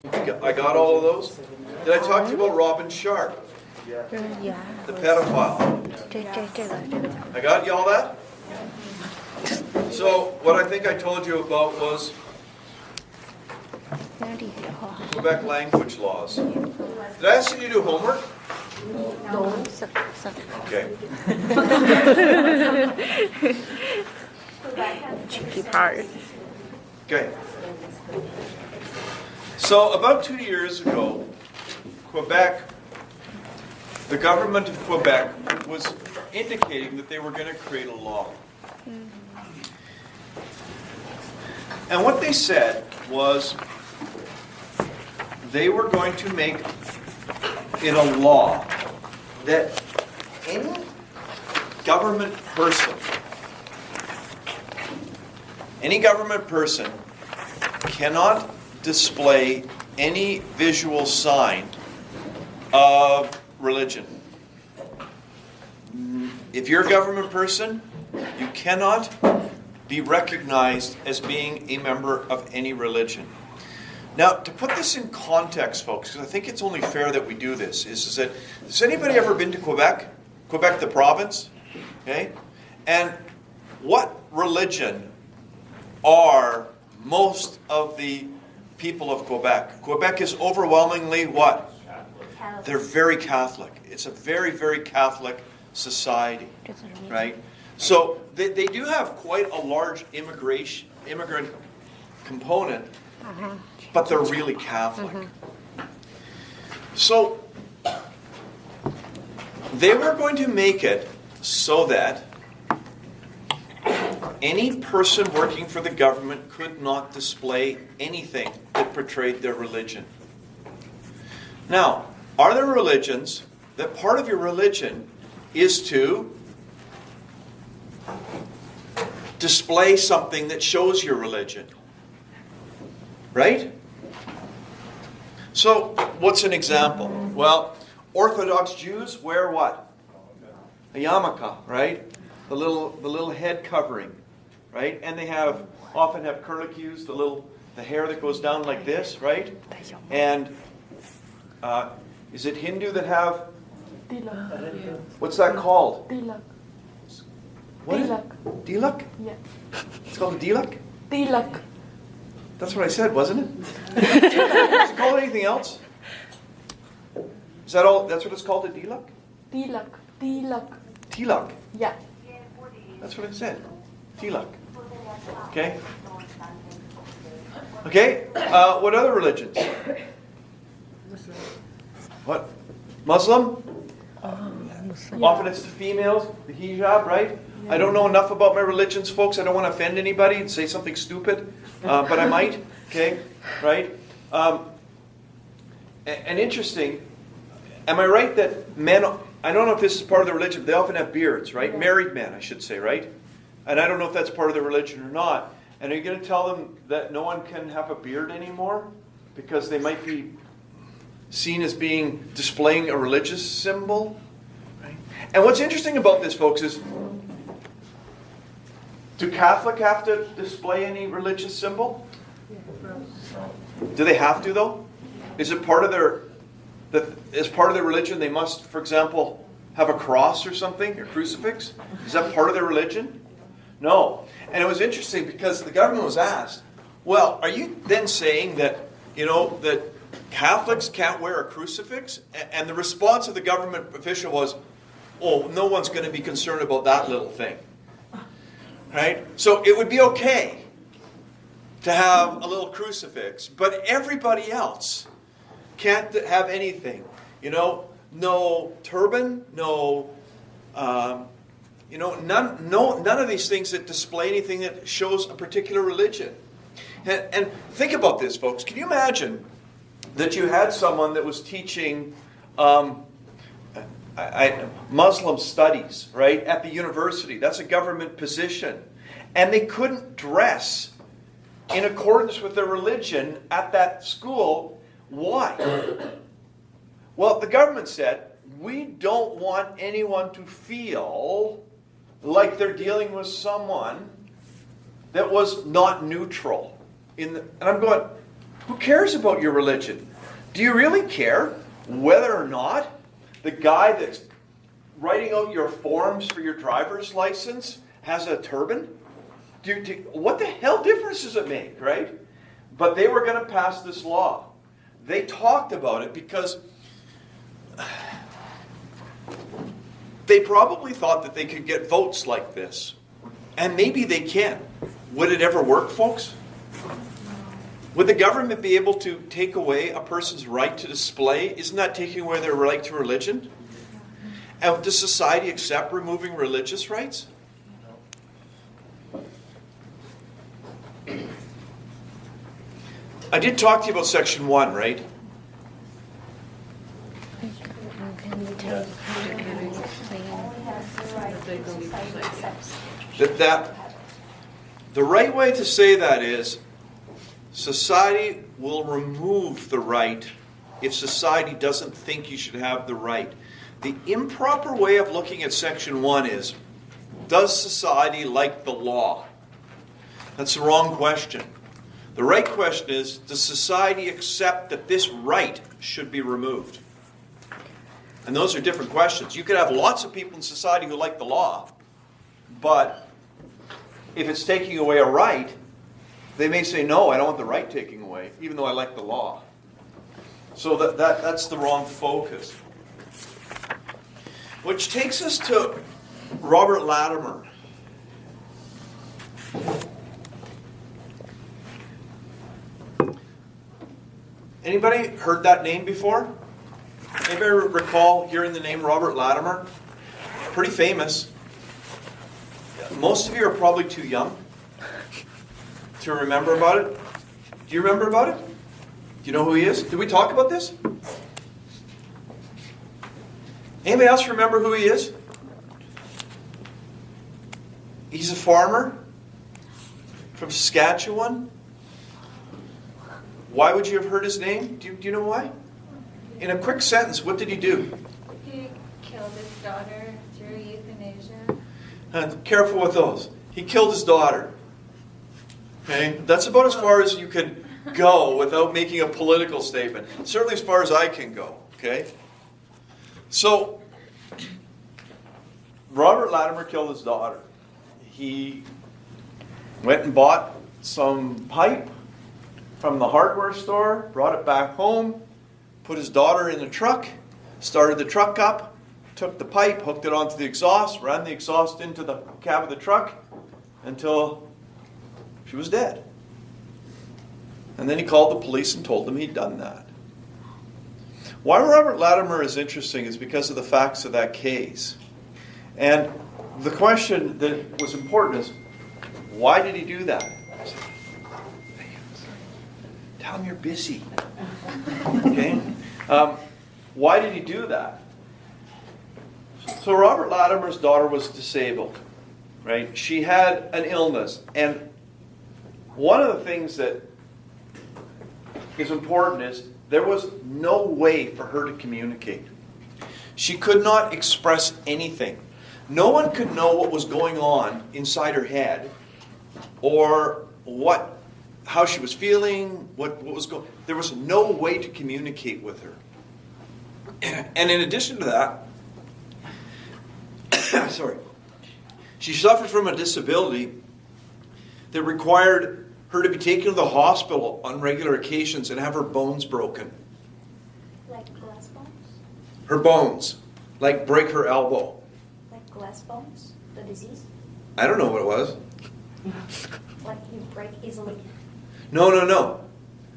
I got all of those. Did I talk to you about Robin Sharp, the pedophile? I got you all that? So what I think I told you about was Quebec language laws. Did I ask you to do homework? Okay. Tricky part. Okay. So about 2 years ago, Quebec, the government of Quebec was indicating that they were going to create a law. And what they said was they were going to make it a law that any government person cannot display any visual sign of religion. If you're a government person, you cannot be recognized as being a member of any religion. Now, to put this in context, folks, because I think it's only fair that we do this, is that, has anybody ever been to Quebec? Quebec, the province? Okay? And what religion are most of the people of Quebec? Quebec is overwhelmingly what? Catholic. They're very Catholic. It's a very, very Catholic society, right? So they do have quite a large immigrant component, but they're really Catholic. So they were going to make it so that any person working for the government could not display anything that portrayed their religion. Now, are there religions that part of your religion is to display something that shows your religion? Right? So, what's an example? Well, Orthodox Jews wear what? A yarmulke, right? The little head covering, right? And they often have curlicues, the hair that goes down like this, right? And is it Hindu that have? Tilak. What's that called? Tilak. What? Tilak. Dilak? Yeah. It's called a dilak? Tilak. That's what I said, wasn't it? Is it called anything else? Is that all? That's what it's called, a dilak? Tilak. Tilak. Tilak. Yeah. That's what it said. Tilak. Okay? Okay? What other religions? What? Muslim? Often it's the females, the hijab, right? I don't know enough about my religions, folks. I don't want to offend anybody and say something stupid, but I might. Okay? Right? And interesting, am I right that men, I don't know if this is part of the religion, but they often have beards, right? Yeah. Married men, I should say, right? And I don't know if that's part of the religion or not. And are you going to tell them that no one can have a beard anymore? Because they might be seen as displaying a religious symbol? Right? And what's interesting about this, folks, is do Catholics have to display any religious symbol? Do they have to, though? Is it part of as part of their religion, they must, for example, have a cross or something, or crucifix? Is that part of their religion? No. And it was interesting because the government was asked, well, are you then saying that, that Catholics can't wear a crucifix? And the response of the government official was, oh, no one's going to be concerned about that little thing. Right? So it would be okay to have a little crucifix, but everybody else can't have anything. No turban, no, none of these things that display anything that shows a particular religion. And think about this, folks. Can you imagine that you had someone that was teaching Muslim studies, right, at the university? That's a government position. And they couldn't dress in accordance with their religion at that school. Why? Well, the government said, we don't want anyone to feel like they're dealing with someone that was not neutral. And I'm going, Who cares about your religion? Do you really care whether or not the guy that's writing out your forms for your driver's license has a turban? What the hell difference does it make, right? But they were going to pass this law. They talked about it because they probably thought that they could get votes like this. And maybe they can. Would it ever work, folks? Would the government be able to take away a person's right to display? Isn't that taking away their right to religion? And does society accept removing religious rights? I did talk to you about Section 1, right? The right way to say that is, society will remove the right if society doesn't think you should have the right. The improper way of looking at Section 1 is, does society like the law? That's the wrong question. The right question is, does society accept that this right should be removed? And those are different questions. You could have lots of people in society who like the law, but if it's taking away a right, they may say, no, I don't want the right taking away, even though I like the law. So that's the wrong focus. Which takes us to Robert Latimer. Anybody heard that name before? Anybody recall hearing the name Robert Latimer? Pretty famous. Most of you are probably too young to remember about it. Do you remember about it? Do you know who he is? Did we talk about this? Anybody else remember who he is? He's a farmer from Saskatchewan. Why would you have heard his name? Do you know why? In a quick sentence, what did he do? He killed his daughter through euthanasia. Careful with those. He killed his daughter. Okay? That's about as far as you can go without making a political statement. Certainly as far as I can go. Okay? So, Robert Latimer killed his daughter. He went and bought some pipe from the hardware store, brought it back home, put his daughter in the truck, started the truck up, took the pipe, hooked it onto the exhaust, ran the exhaust into the cab of the truck until she was dead. And then he called the police and told them he'd done that. Why Robert Latimer is interesting is because of the facts of that case. And the question that was important is, why did he do that? Tell him you're busy. Okay? Why did he do that? So Robert Latimer's daughter was disabled, right? She had an illness. And one of the things that is important is there was no way for her to communicate. She could not express anything. No one could know what was going on inside her head or how she was feeling, what was going on. There was no way to communicate with her. And in addition to that, she suffered from a disability that required her to be taken to the hospital on regular occasions and have her bones broken. Like glass bones? Her bones. Like break her elbow. Like glass bones? The disease? I don't know what it was. Like you break easily? No.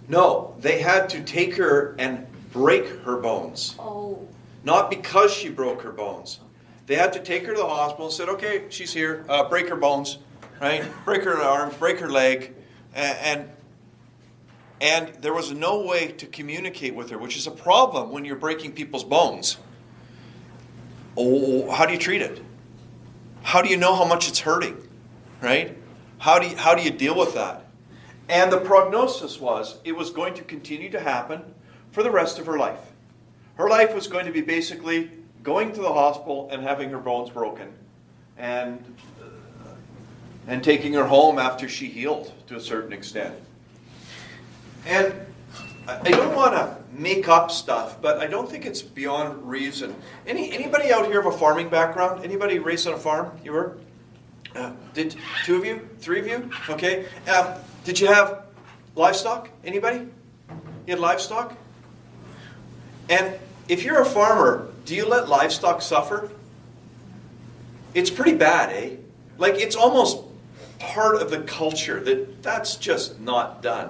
No, they had to take her and break her bones. Oh. Not because she broke her bones. They had to take her to the hospital and said, okay, she's here, break her bones, right? Break her arm, break her leg. And there was no way to communicate with her, which is a problem when you're breaking people's bones. Oh, how do you treat it? How do you know how much it's hurting, right? How do you deal with that? And the prognosis was it was going to continue to happen for the rest of her life. Her life was going to be basically going to the hospital and having her bones broken and taking her home after she healed to a certain extent. And I don't want to make up stuff, but I don't think it's beyond reason. Anybody out here have a farming background? Anybody raised on a farm? You were? Did 2 of you? 3 of you? Okay. Did you have livestock? Anybody? You had livestock? And if you're a farmer, do you let livestock suffer? It's pretty bad, eh? Like, it's almost part of the culture that's just not done.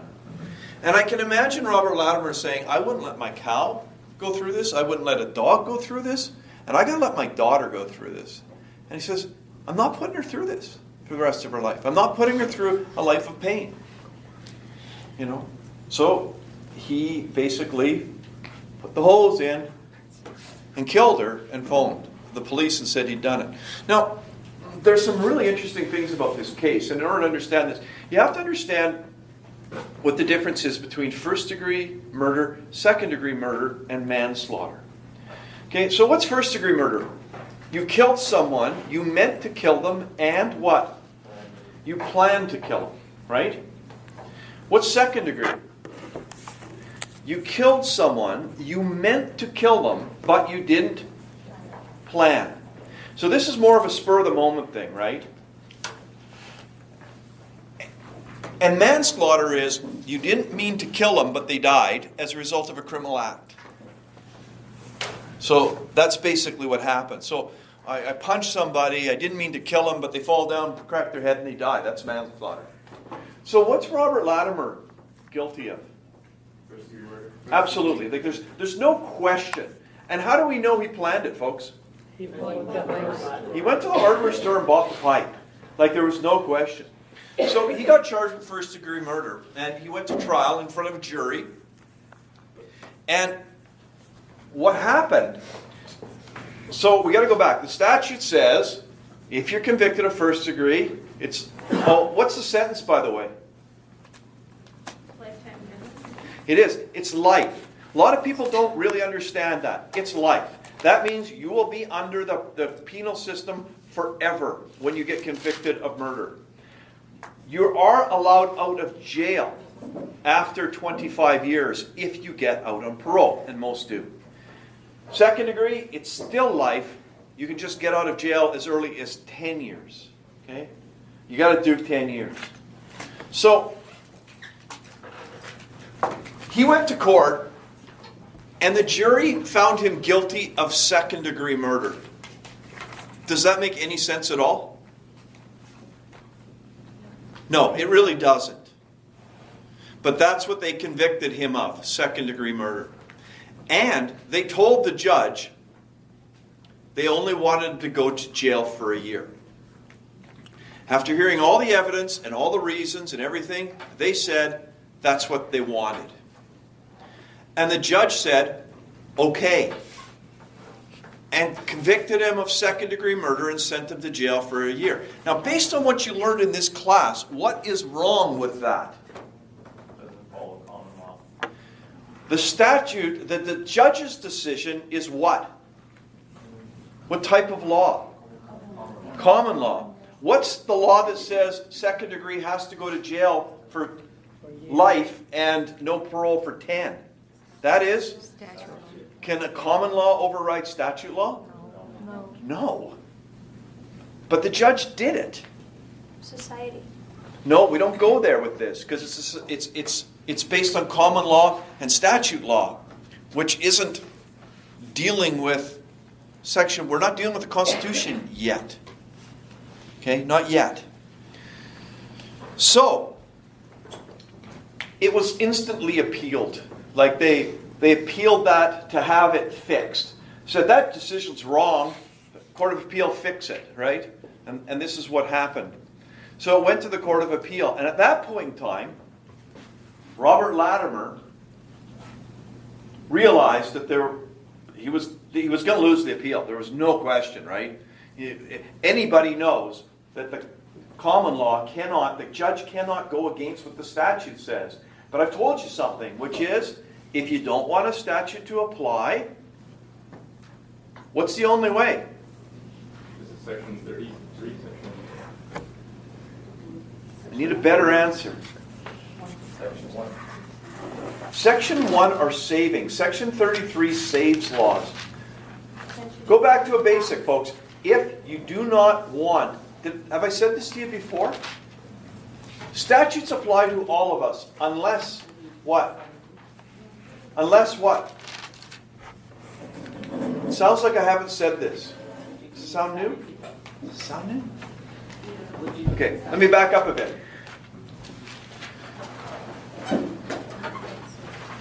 And I can imagine Robert Latimer saying, I wouldn't let my cow go through this. I wouldn't let a dog go through this. And I got to let my daughter go through this. And he says, I'm not putting her through this for the rest of her life. I'm not putting her through a life of pain. You know? So he basically put the hose in and killed her and phoned the police and said he'd done it. Now, there's some really interesting things about this case. And in order to understand this, you have to understand what the difference is between first-degree murder, second-degree murder, and manslaughter. Okay, so what's first-degree murder? You killed someone, you meant to kill them, and what? You planned to kill them, right? What's second-degree? You killed someone, you meant to kill them, but you didn't plan. So this is more of a spur-of-the-moment thing, right? And manslaughter is, you didn't mean to kill them, but they died as a result of a criminal act. So that's basically what happened. So I punched somebody, I didn't mean to kill them, but they fall down, crack their head, and they die. That's manslaughter. So what's Robert Latimer guilty of? First-degree murder. Absolutely. Like there's no question. And how do we know he planned it, folks? He went to the He went to the hardware store and bought the pipe. Like there was no question. So he got charged with first-degree murder, and he went to trial in front of a jury. And what happened? So we got to go back. The statute says, if you're convicted of first degree, it's what's the sentence, by the way? Lifetime prison. It is. It's life. A lot of people don't really understand that. It's life. That means you will be under the penal system forever when you get convicted of murder. You are allowed out of jail after 25 years if you get out on parole, and most do. Second degree, it's still life. You can just get out of jail as early as 10 years. Okay? You got to do 10 years. So, he went to court, and the jury found him guilty of second-degree murder. Does that make any sense at all? No, it really doesn't. But that's what they convicted him of, second-degree murder. And they told the judge they only wanted to go to jail for a year. After hearing all the evidence and all the reasons and everything, they said that's what they wanted. And the judge said, okay. And convicted him of second-degree murder and sent him to jail for a year. Now, based on what you learned in this class, what is wrong with that? Doesn't follow common law. The statute, the judge's decision is what? What type of law? Common law. What's the law that says second degree has to go to jail for life and no parole for 10? That is? Can a common law override statute law? No. No. But the judge did it. Society. No, we don't go there with this because it's based on common law and statute law, which isn't dealing with section. We're not dealing with the Constitution yet. Okay, not yet. So it was instantly appealed. Like they appealed that to have it fixed. Said that decision's wrong. The Court of Appeal fix it, right? And this is what happened. So it went to the Court of Appeal. And at that point in time, Robert Latimer realized that he was going to lose the appeal. There was no question, right? Anybody knows that the common law the judge cannot go against what the statute says. But I've told you something, which is, if you don't want a statute to apply, what's the only way? This is section 33, section. I need a better answer. Section 1. Section 1 are saving. Section 33 saves laws. Go back to a basic, folks. If you do not want, have I said this to you before? Statutes apply to all of us, unless what? Unless what? It sounds like I haven't said this. Does it sound new? Does it sound new? Okay, let me back up a bit.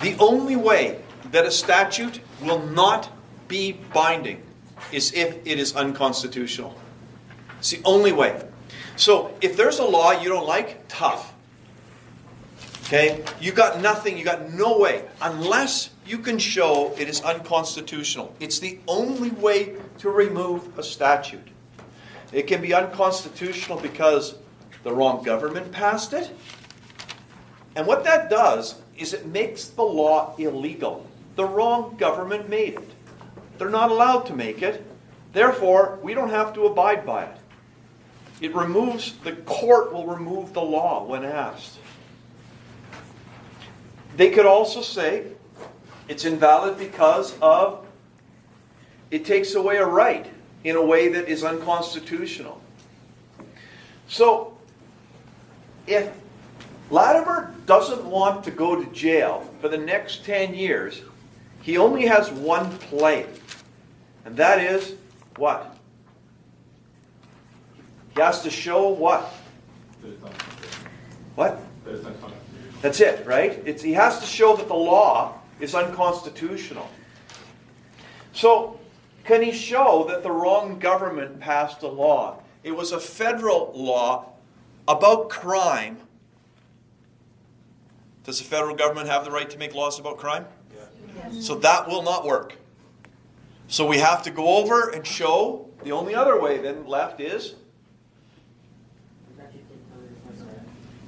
The only way that a statute will not be binding is if it is unconstitutional. It's the only way. So if there's a law you don't like, tough. Okay? You got nothing, you got no way, unless you can show it is unconstitutional. It's the only way to remove a statute. It can be unconstitutional because the wrong government passed it. And what that does is it makes the law illegal. The wrong government made it. They're not allowed to make it. Therefore, we don't have to abide by it. It removes, the court will remove the law when asked. They could also say it's invalid because of it takes away a right in a way that is unconstitutional. So, if Latimer doesn't want to go to jail for the next 10 years, he only has one play. And that is what? He has to show what? What? That's it, right? He has to show that the law is unconstitutional. So, can he show that the wrong government passed a law? It was a federal law about crime. Does the federal government have the right to make laws about crime? Yeah. So that will not work. So we have to go over and show, the only other way then left is,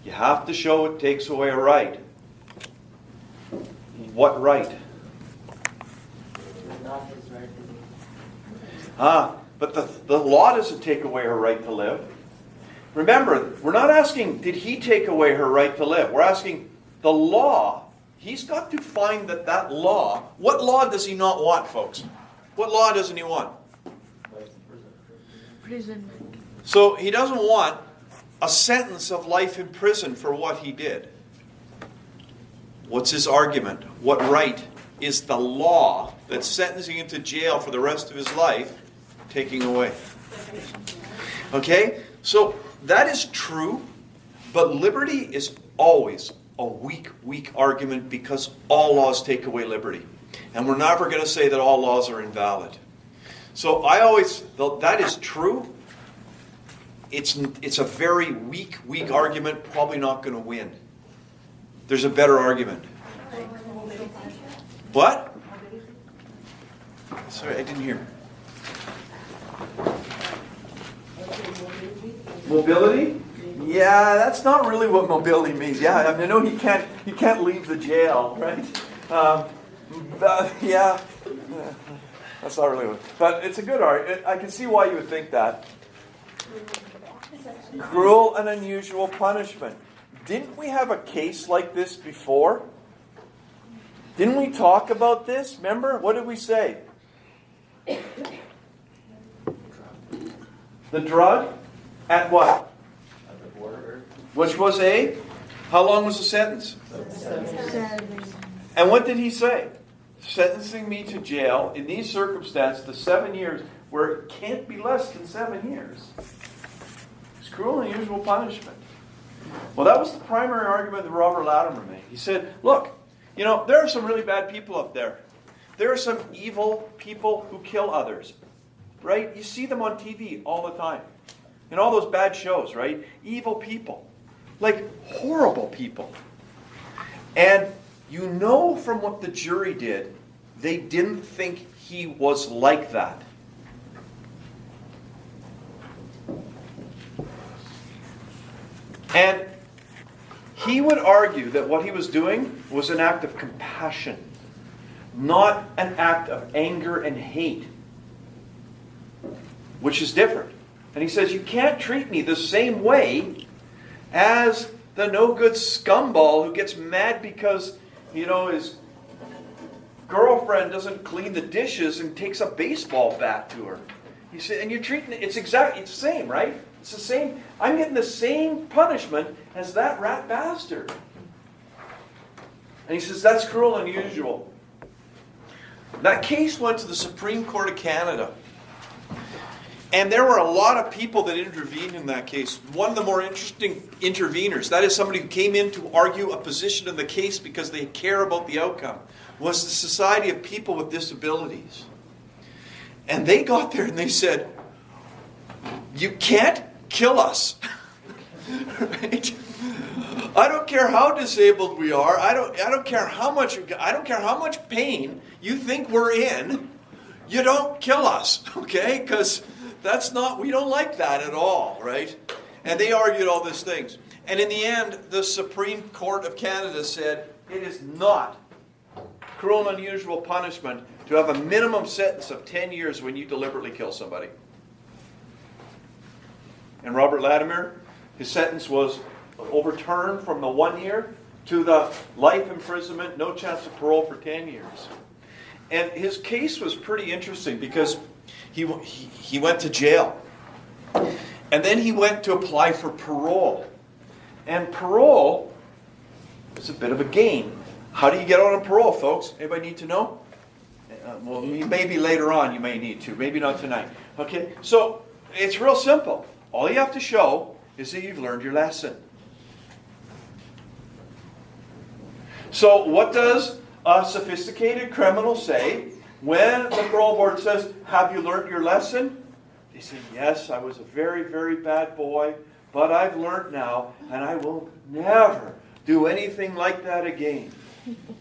you have to show it takes away a right. What right? But the law doesn't take away her right to live. Remember, we're not asking, did he take away her right to live? We're asking, the law, he's got to find that law. What law does he not want, folks? What law doesn't he want? Prison. So he doesn't want a sentence of life in prison for what he did. What's his argument? What right is the law that's sentencing him to jail for the rest of his life taking away? Okay? So that is true, but liberty is always a weak argument because all laws take away liberty. And we're never going to say that all laws are invalid. So that is true. It's a very weak argument, probably not going to win. There's a better argument. What? Sorry, I didn't hear. Mobility? Yeah, that's not really what mobility means. Yeah, I mean, I know he can't leave the jail, right? Yeah, that's not really what. But it's a good argument. I can see why you would think that. Cruel and unusual punishment. Didn't we have a case like this before? Didn't we talk about this? Remember? What did we say? The drug? At what? At the border. Which was how long was the sentence? 7. And what did he say? Sentencing me to jail in these circumstances to 7 years, where it can't be less than 7 years. It's cruel and unusual punishment. Well, that was the primary argument that Robert Latimer made. He said, look, there are some really bad people up there. There are some evil people who kill others. Right? You see them on TV all the time. In all those bad shows, right? Evil people. Like horrible people. And you know from what the jury did, they didn't think he was like that. And he would argue that what he was doing was an act of compassion, not an act of anger and hate, which is different. And he says, you can't treat me the same way as the no-good scumball who gets mad because his girlfriend doesn't clean the dishes and takes a baseball bat to her. He said, and you're treating it's the same, right? It's the same. I'm getting the same punishment as that rat bastard. And he says, that's cruel and unusual. That case went to the Supreme Court of Canada. And there were a lot of people that intervened in that case. One of the more interesting interveners, that is somebody who came in to argue a position in the case because they care about the outcome, was the Society of People with Disabilities. And they got there and they said, you can't kill us. Right? I don't care how disabled we are. I don't care how much pain you think we're in. You don't kill us, okay? Because we don't like that at all, right? And they argued all these things. And in the end, the Supreme Court of Canada said it is not cruel and unusual punishment to have a minimum sentence of 10 years when you deliberately kill somebody. And Robert Latimer, his sentence was overturned from the 1 year to the life imprisonment, no chance of parole for 10 years. And his case was pretty interesting because he went to jail. And then he went to apply for parole. And parole is a bit of a game. How do you get out on parole, folks? Anybody need to know? Well, maybe later on you may need to. Maybe not tonight. Okay? So, it's real simple. All you have to show is that you've learned your lesson. So, what does a sophisticated criminal say when the parole board says, have you learned your lesson? They say, yes, I was a very, very bad boy, but I've learned now, and I will never do anything like that again.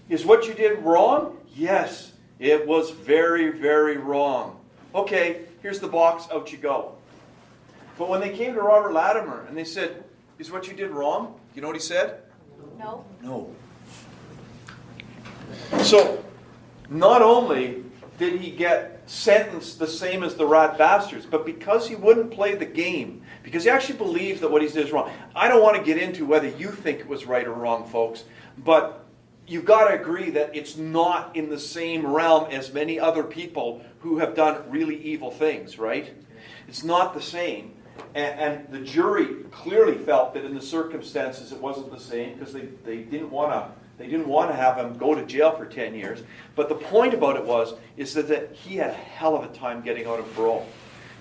Is what you did wrong? Yes, it was very, very wrong. Okay, here's the box, out you go. But when they came to Robert Latimer and they said, is what you did wrong? You know what he said? No. No. So, not only did he get sentenced the same as the rat bastards, but because he wouldn't play the game, because he actually believed that what he did is wrong. I don't want to get into whether you think it was right or wrong, folks, but you've got to agree that it's not in the same realm as many other people who have done really evil things, right? It's not the same. And the jury clearly felt that in the circumstances it wasn't the same because they didn't want to have him go to jail for 10 years. But the point about it is that he had a hell of a time getting out of parole.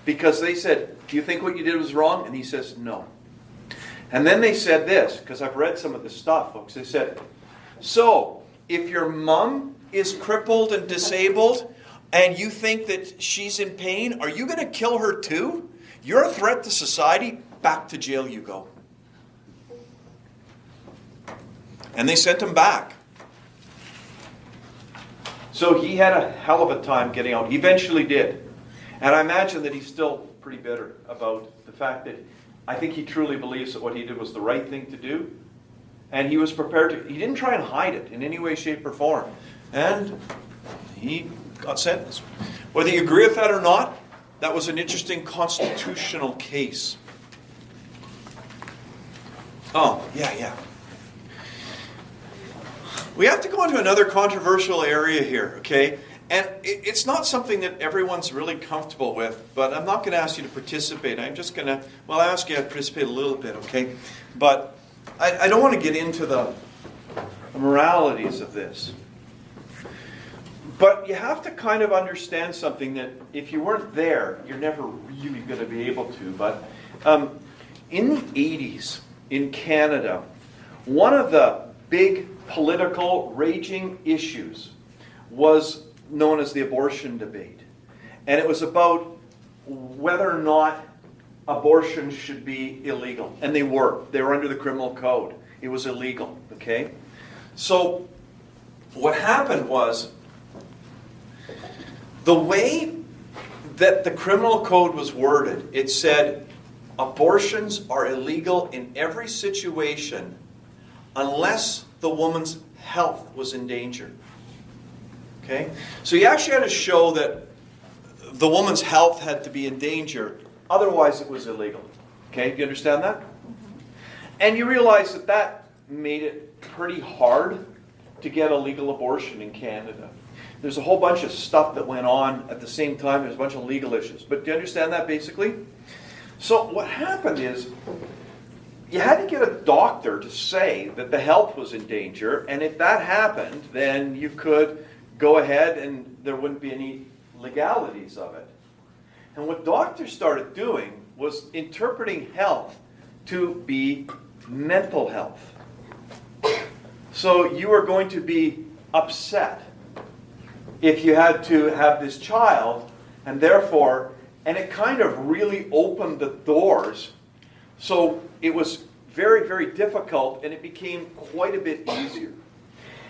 Because they said, do you think what you did was wrong? And he says, no. And then they said this, because I've read some of this stuff, folks. They said, so, if your mom is crippled and disabled, and you think that she's in pain, are you going to kill her too? You're a threat to society. Back to jail you go. And they sent him back. So he had a hell of a time getting out. He eventually did. And I imagine that he's still pretty bitter about the fact that I think he truly believes that what he did was the right thing to do. And he was prepared to, he didn't try and hide it in any way, shape, or form. And he got sentenced. Whether you agree with that or not, that was an interesting constitutional case. Oh, yeah. We have to go into another controversial area here, okay? And it's not something that everyone's really comfortable with, but I'm not going to ask you to participate. I'm just going to, I ask you to participate a little bit, okay? But I don't want to get into the moralities of this. But you have to kind of understand something that if you weren't there, you're never really going to be able to. But in the 80s, in Canada, one of the big political raging issues was known as the abortion debate. And it was about whether or not abortions should be illegal. And they were. They were under the criminal code. It was illegal. Okay? So what happened was the way that the criminal code was worded, it said abortions are illegal in every situation unless the woman's health was in danger. Okay? So you actually had to show that the woman's health had to be in danger, otherwise it was illegal. Okay? Do you understand that? And you realize that made it pretty hard to get a legal abortion in Canada. There's a whole bunch of stuff that went on at the same time. There's a bunch of legal issues. But do you understand that basically? So what happened is you had to get a doctor to say that the health was in danger, and if that happened, then you could go ahead and there wouldn't be any legalities of it. And what doctors started doing was interpreting health to be mental health. So you were going to be upset if you had to have this child, and therefore, and it kind of really opened the doors. So it was very, very difficult, and it became quite a bit easier.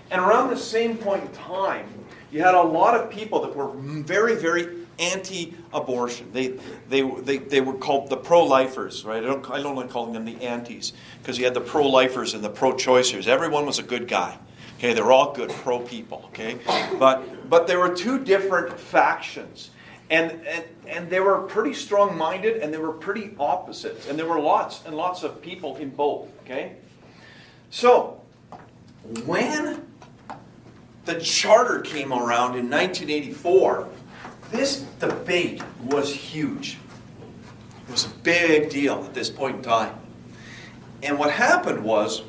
And around the same point in time, you had a lot of people that were very, very anti-abortion. They were called the pro-lifers, right? I don't like calling them the antis, because you had the pro-lifers and the pro-choicers. Everyone was a good guy. Okay, they're all good pro-people. Okay, but there were two different factions, and they were pretty strong-minded, and they were pretty opposites, and there were lots and lots of people in both. Okay, so when the charter came around in 1984, this debate was huge. It was a big deal at this point in time. And what happened was,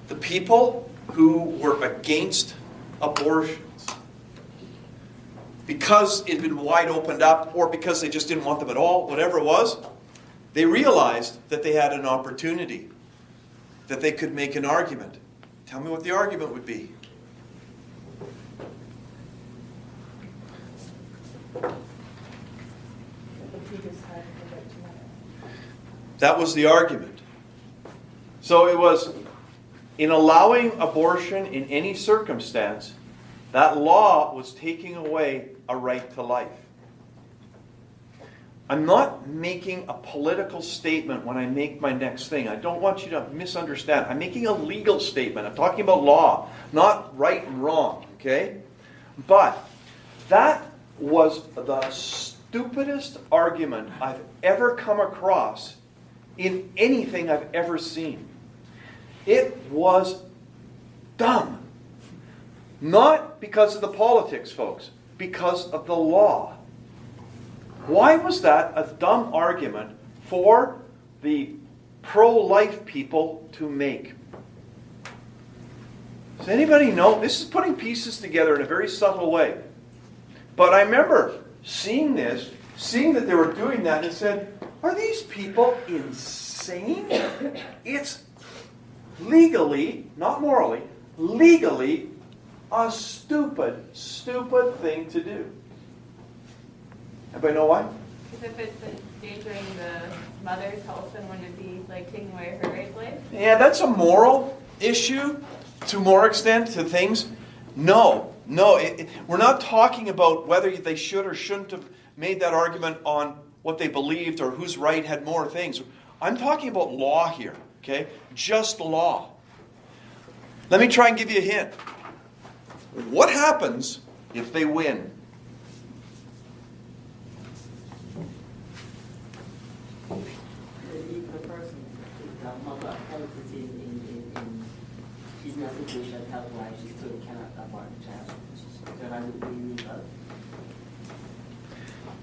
the people who were against abortions, because it had been wide opened up, or because they just didn't want them at all, whatever it was, they realized that they had an opportunity, that they could make an argument. Tell me what the argument would be. That was the argument. So it was, in allowing abortion in any circumstance, that law was taking away a right to life. I'm not making a political statement when I make my next thing. I don't want you to misunderstand. I'm making a legal statement. I'm talking about law, not right and wrong, okay? But that was the stupidest argument I've ever come across in anything I've ever seen. It was dumb. Not because of the politics, folks, because of the law. Why was that a dumb argument for the pro-life people to make? Does anybody know? This is putting pieces together in a very subtle way. But I remember seeing this, seeing that they were doing that, and said, are these people insane? It's legally, not morally, legally a stupid, stupid thing to do. Anybody know why? Because if it's endangering the mother's health, then wouldn't it be like taking away her right to life? Yeah, that's a moral issue to more extent to things. No, we're not talking about whether they should or shouldn't have made that argument on what they believed or whose right had more things. I'm talking about law here, okay? Just law. Let me try and give you a hint. What happens if they win? If the person, if the mother health is in a situation health-wise, she still cannot abort the child. So that would be illegal.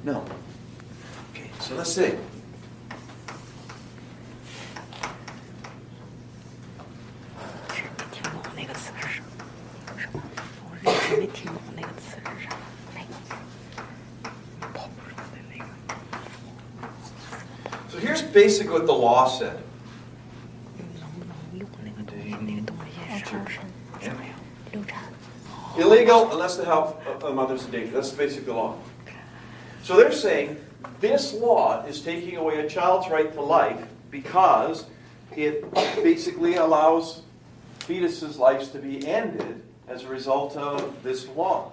No. Okay, so let's see. So here's basically what the law said. Illegal unless the health of the mother's in danger. That's basically the law. So they're saying this law is taking away a child's right to life because it basically allows fetuses' lives to be ended as a result of this law.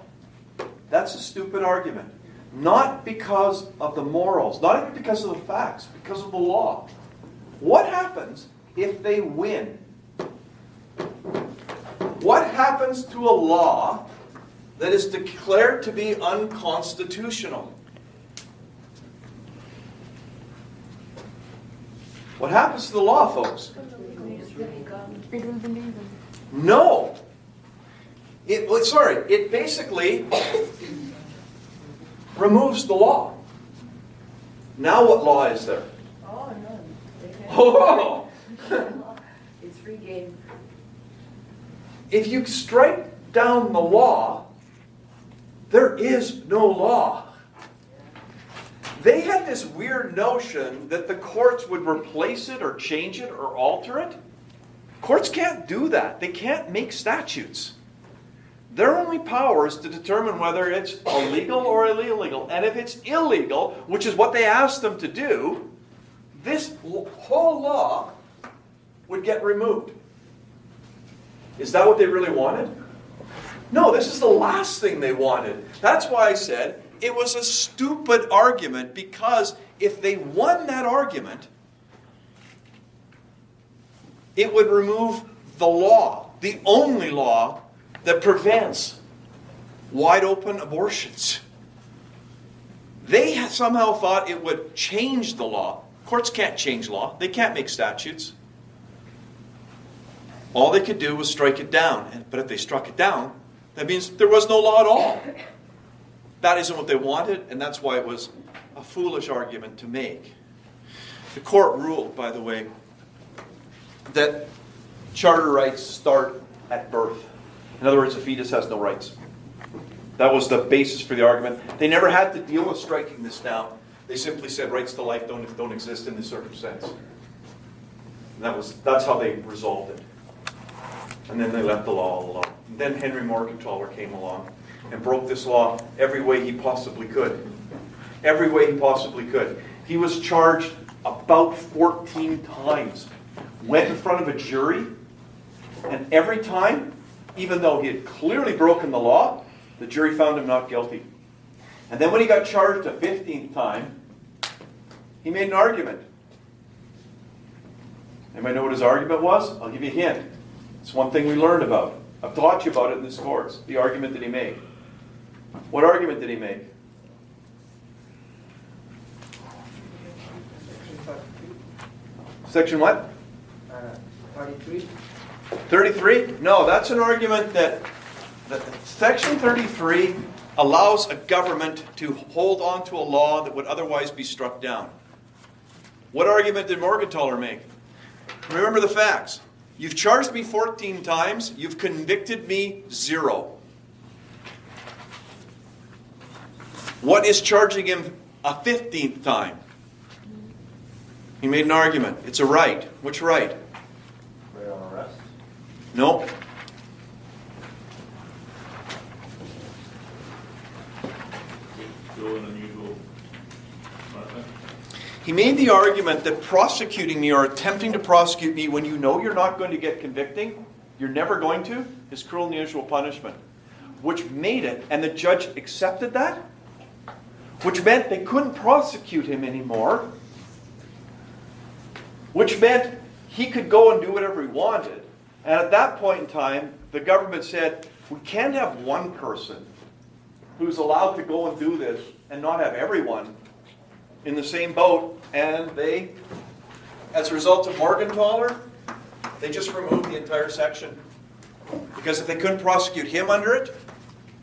That's a stupid argument. Not because of the morals, not even because of the facts, because of the law. What happens if they win? What happens to a law that is declared to be unconstitutional? What happens to the law, folks? It will be legal. No. It basically removes the law. Now what law is there? Oh, no. They can't. Oh! It's free game. If you strike down the law, there is no law. They had this weird notion that the courts would replace it or change it or alter it. Courts can't do that. They can't make statutes. Their only power is to determine whether it's illegal or illegal. And if it's illegal, which is what they asked them to do, this whole law would get removed. Is that what they really wanted? No, this is the last thing they wanted. That's why I said it was a stupid argument, because if they won that argument, it would remove the law, the only law that prevents wide open abortions. They somehow thought it would change the law. Courts can't change law. They can't make statutes. All they could do was strike it down. But if they struck it down, that means there was no law at all. That isn't what they wanted, and that's why it was a foolish argument to make. The court ruled, by the way, that charter rights start at birth. In other words, a fetus has no rights. That was the basis for the argument. They never had to deal with striking this down. They simply said rights to life don't exist in this circumstance. And that's how they resolved it. And then they left the law alone. And then Henry Morgentaler came along and broke this law every way he possibly could. Every way he possibly could. He was charged about 14 times. Went in front of a jury, and every time, even though he had clearly broken the law, the jury found him not guilty. And then when he got charged a 15th time, he made an argument. Anybody know what his argument was? I'll give you a hint. It's one thing we learned about. I've taught you about it in this course. The argument that he made. What argument did he make? Section what? 33. 33? No, that's an argument that Section 33 allows a government to hold on to a law that would otherwise be struck down. What argument did Morgentaler make? Remember the facts. You've charged me 14 times. You've convicted me 0. What is charging him a 15th time? He made an argument. It's a right. Which right? Right on arrest. No. Still an unusual punishment. He made the argument that prosecuting me or attempting to prosecute me when you know you're not going to get convicting, you're never going to, is cruel and unusual punishment. Which made it, and the judge accepted that, which meant they couldn't prosecute him anymore, which meant he could go and do whatever he wanted. And at that point in time, the government said, we can't have one person who's allowed to go and do this and not have everyone in the same boat. And they, as a result of Morgentaler, they just removed the entire section. Because if they couldn't prosecute him under it,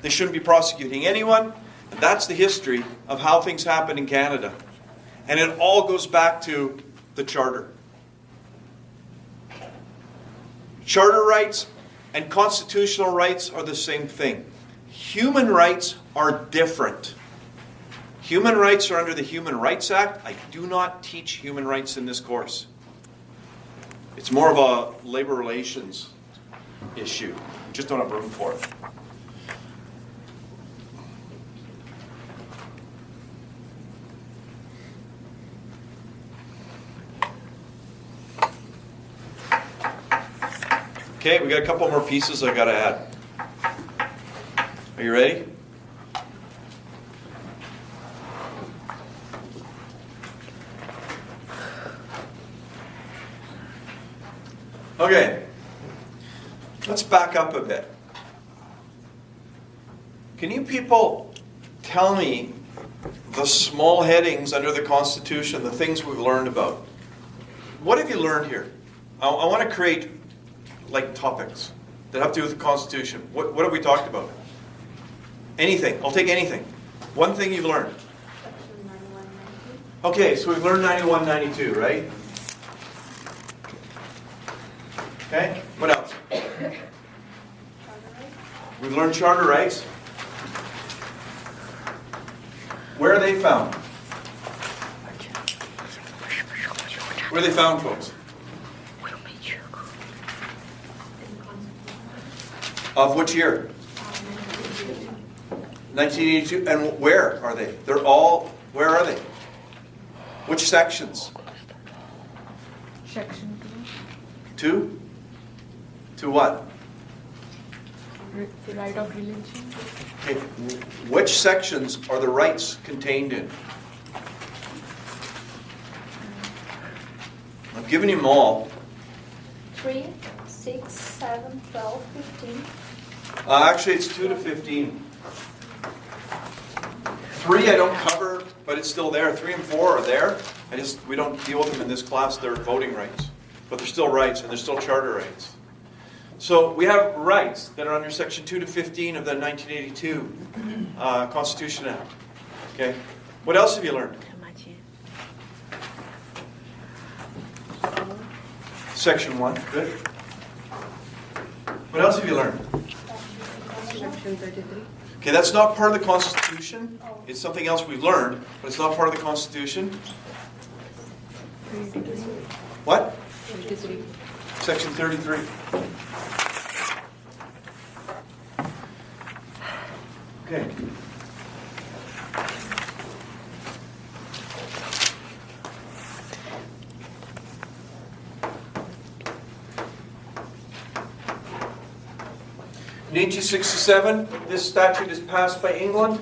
they shouldn't be prosecuting anyone. And that's the history of how things happen in Canada. And it all goes back to the Charter. Charter rights and constitutional rights are the same thing. Human rights are different. Human rights are under the Human Rights Act. I do not teach human rights in this course. It's more of a labor relations issue. Just don't have room for it. Okay, we got a couple more pieces I got to add. Are you ready? Okay, let's back up a bit. Can you people tell me the small headings under the Constitution, the things we've learned about? What have you learned here? I want to create like topics. that have to do with the Constitution. What have we talked about? Anything. I'll take anything. One thing you've learned. Section 9192. Okay, so we've learned 91, 92, right? Okay, what else? Charter rights. We've learned charter rights. Where are they found? Where are they found, folks? Of which year? 1982. And where are they? They're all, where are they? Which sections? Section Two? To what? 2, the right of religion. Okay. Which sections are the rights contained in? I've given you them all. 3, 6, 7, 12, 15. Actually, it's 2 to 15. 3 I don't cover, but it's still there. 3 and 4 are there. We don't deal with them in this class. They're voting rights. But they're still rights, and they're still charter rights. So we have rights that are under Section 2 to 15 of the 1982 Constitution Act. Okay. What else have you learned? Section 1. Good. What else have you learned? Section 33. Okay, that's not part of the Constitution. It's something else we've learned, but it's not part of the Constitution. 33. What? 33. Section 33. Okay. In 1867, this statute is passed by England.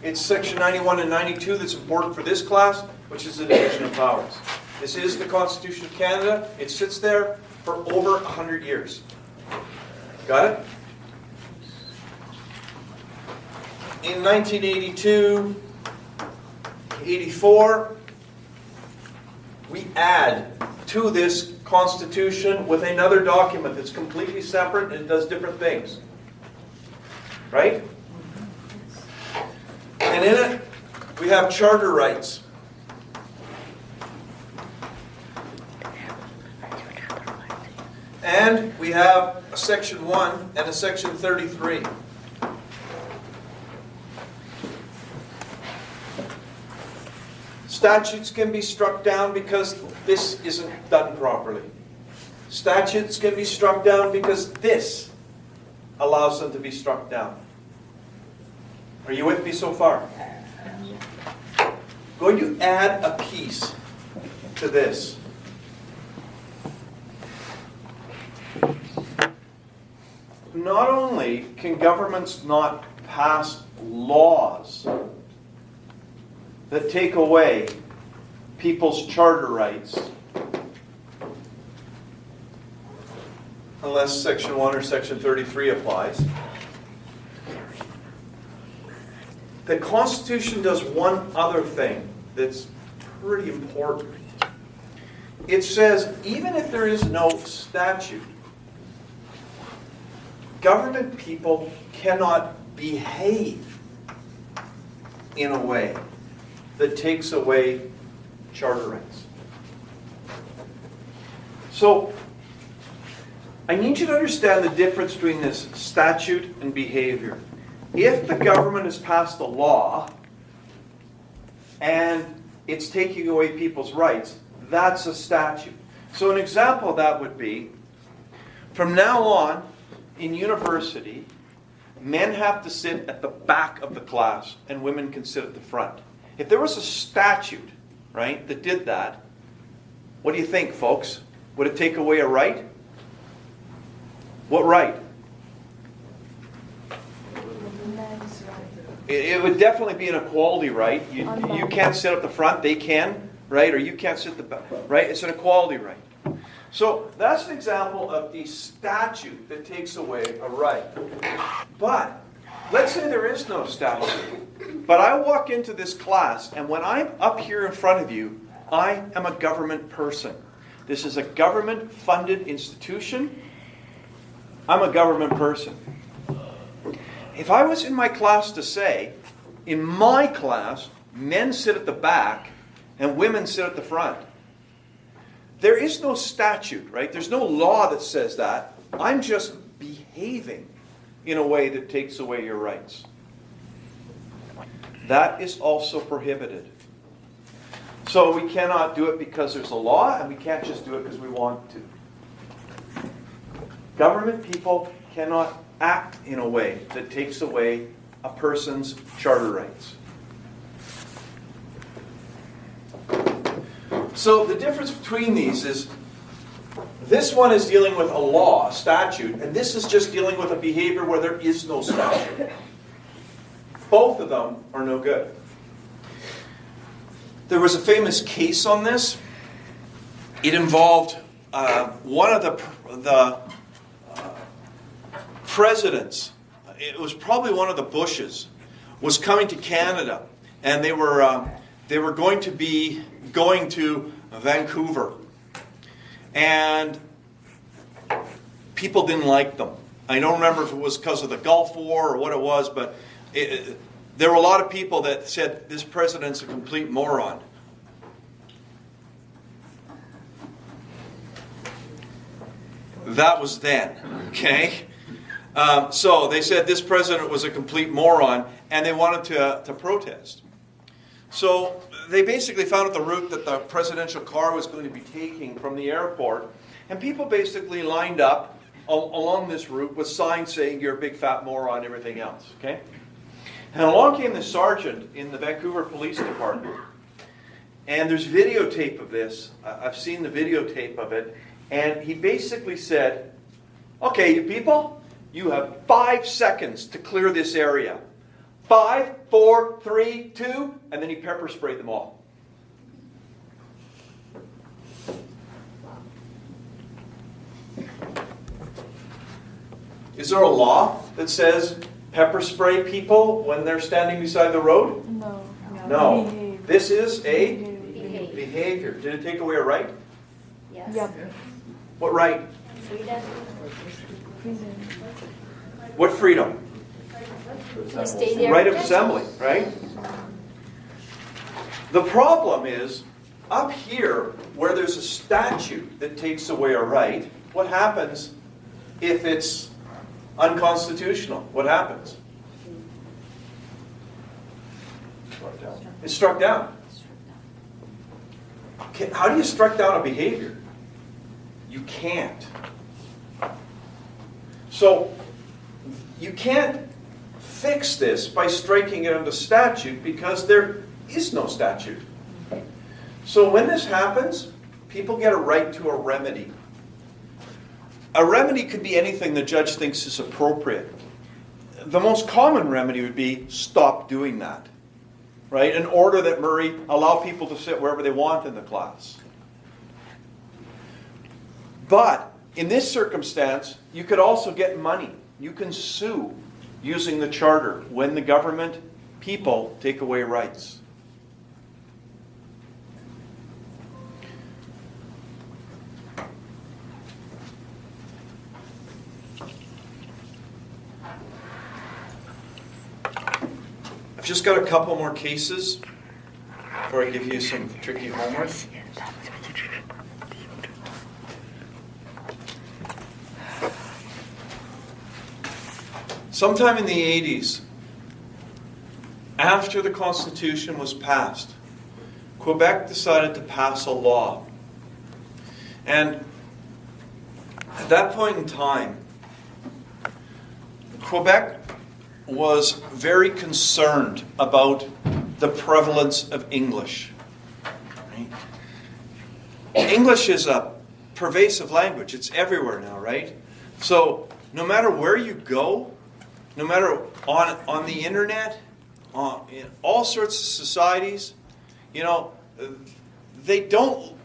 It's Section 91 and 92 that's important for this class, which is the division of powers. This is the Constitution of Canada. It sits there for over 100 years. Got it? In 1982, 84, we add to this Constitution with another document that's completely separate and it does different things. Right? And in it, we have charter rights. And we have a Section 1 and a Section 33. Statutes can be struck down because this isn't done properly. Statutes can be struck down because this allows them to be struck down. Are you with me so far? Going to add a piece to this. Not only can governments not pass laws that take away people's charter rights, unless Section 1 or Section 33 applies. The Constitution does one other thing that's pretty important. It says, even if there is no statute, government people cannot behave in a way that takes away charter rights. So, I need you to understand the difference between this statute and behavior. If the government has passed a law and it's taking away people's rights, that's a statute. So an example of that would be, from now on, in university, men have to sit at the back of the class and women can sit at the front. If there was a statute, right, that did that, what do you think, folks? Would it take away a right? What right? It would definitely be an equality right. You can't sit at the front, they can, right? Or you can't sit at the back, right? It's an equality right. So that's an example of the statute that takes away a right. But let's say there is no statute. But I walk into this class, and when I'm up here in front of you, I am a government person. This is a government-funded institution. I'm a government person. If I was in my class to say, in my class, men sit at the back and women sit at the front, there is no statute, right? There's no law that says that. I'm just behaving in a way that takes away your rights. That is also prohibited. So we cannot do it because there's a law, and we can't just do it because we want to. Government people cannot act in a way that takes away a person's charter rights. So the difference between these is this one is dealing with a law, a statute, and this is just dealing with a behavior where there is no statute. Both of them are no good. There was a famous case on this. It involved one of the presidents. It was probably one of the Bushes. Was coming to Canada, and they were going to Vancouver, and people didn't like them. I don't remember if it was because of the Gulf War or what it was, but there were a lot of people that said this president's a complete moron. That was then, okay? So they said this president was a complete moron, and they wanted to protest. So they basically found out the route that the presidential car was going to be taking from the airport, and people basically lined up along this route with signs saying you're a big fat moron and everything else, okay? And along came the sergeant in the Vancouver Police Department. And there's videotape of this. I've seen the videotape of it. And he basically said, okay, you people, you have 5 seconds to clear this area. 5, 4, 3, 2, and then he pepper sprayed them all. Is there a law that says pepper spray people when they're standing beside the road? No. No. Behave. This is a Behave. behavior. Did it take away a right? Yes. Yep. What right? Freedom. What freedom? To stay there. Right of assembly, right? The problem is, up here, where there's a statute that takes away a right, what happens if it's unconstitutional? What happens? It's struck down. Okay, how do you strike down a behavior? You can't. So, you can't fix this by striking it under statute because there is no statute. So when this happens, people get a right to a remedy. A remedy could be anything the judge thinks is appropriate. The most common remedy would be stop doing that. Right? An order that Murray allow people to sit wherever they want in the class. But in this circumstance, you could also get money. You can sue using the charter when the government people take away rights. I've just got a couple more cases before I give you some tricky homework. Sometime in the 80s, after the Constitution was passed, Quebec decided to pass a law. And at that point in time, Quebec was very concerned about the prevalence of English. Right? English is a pervasive language. It's everywhere now, right? So no matter where you go, no matter on the internet, in all sorts of societies, you know, they don't,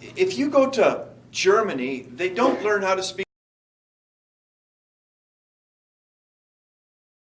if you go to Germany, they don't learn how to speak